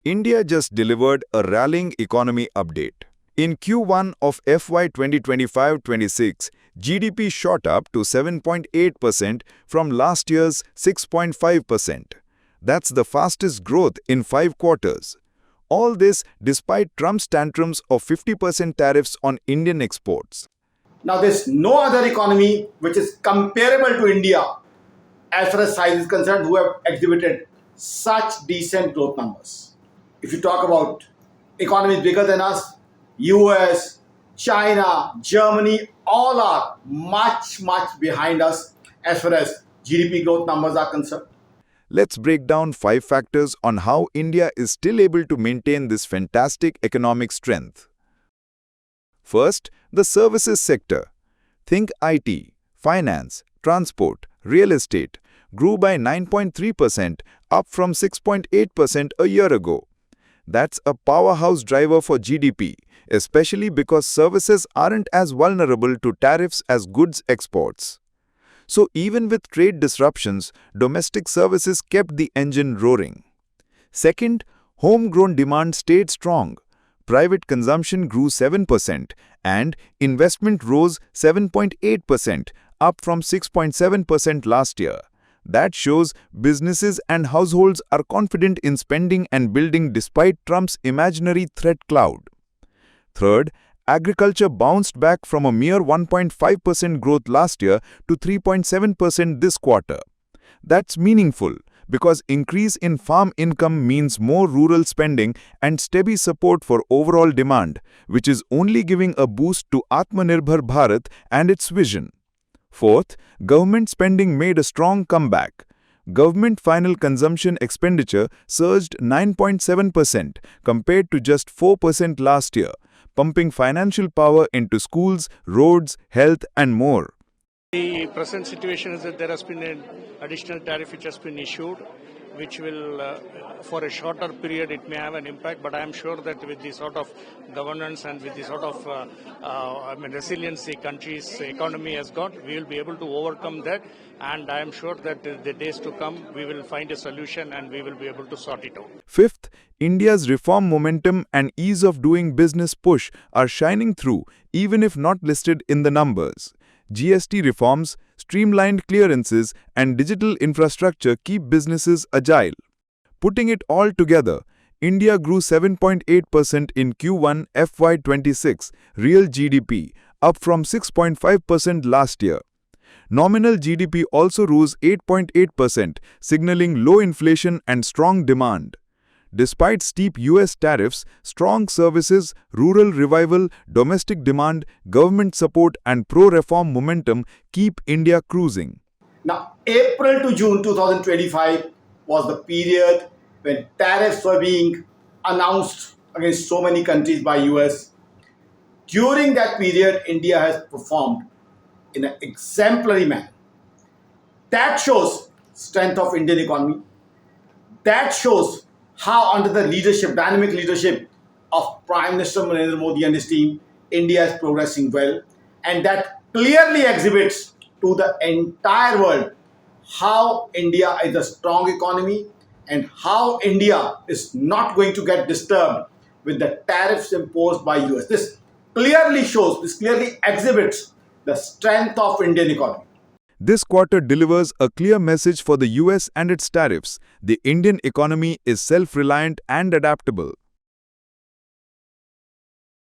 India just delivered a rallying economy update. In Q1 of FY 2025-26, GDP shot up to 7.8% from last year's 6.5%. That's the fastest growth in 5 quarters. All this despite Trump's tantrums of 50% tariffs on Indian exports. Now, there's no other economy which is comparable to India as far as size is concerned who have exhibited such decent growth numbers. If you talk about economies bigger than us, US, China, Germany, all are much behind us as far as GDP growth numbers are concerned. Let's break down 5 factors on how India is still able to maintain this fantastic economic strength. First, the services sector. Think IT, finance, transport, real estate grew by 9.3%, up from 6.8% a year ago. That's a powerhouse driver for GDP, especially because services aren't as vulnerable to tariffs as goods exports. So even with trade disruptions, domestic services kept the engine roaring. Second, homegrown demand stayed strong. Private consumption grew 7% and investment rose 7.8%, up from 6.7% last year. That shows businesses and households are confident in spending and building despite Trump's imaginary threat cloud. Third, agriculture bounced back from a mere 1.5% growth last year to 3.7% this quarter. That's meaningful because increase in farm income means more rural spending and steady support for overall demand, which is only giving a boost to Atmanirbhar Bharat and its vision. Fourth, government spending made a strong comeback. Government final consumption expenditure surged 9.7% compared to just 4% last year, pumping financial power into schools, roads, health, and more. The present situation is that there has been an additional tariff which has been issued, which will, for a shorter period, it may have an impact, but I am sure that with the sort of governance and with the sort of resilience the country's economy has got, we will be able to overcome that, and I am sure that the days to come, we will find a solution and we will be able to sort it out. Fifth, India's reform momentum and ease of doing business push are shining through, even if not listed in the numbers. GST reforms, streamlined clearances, and digital infrastructure keep businesses agile. Putting it all together, India grew 7.8% in Q1 FY26 real GDP, up from 6.5% last year. Nominal GDP also rose 8.8%, signaling low inflation and strong demand. Despite steep US tariffs, strong services, rural revival, domestic demand, government support and pro-reform momentum keep India cruising. Now, April to June 2025 was the period when tariffs were being announced against so many countries by US. During that period, India has performed in an exemplary manner. That shows strength of Indian economy. That shows how under the leadership, dynamic leadership of Prime Minister Narendra Modi and his team, India is progressing well. And that clearly exhibits to the entire world how India is a strong economy and how India is not going to get disturbed with the tariffs imposed by US. This clearly exhibits the strength of Indian economy. This quarter delivers a clear message for the US and its tariffs. The Indian economy is self-reliant and adaptable.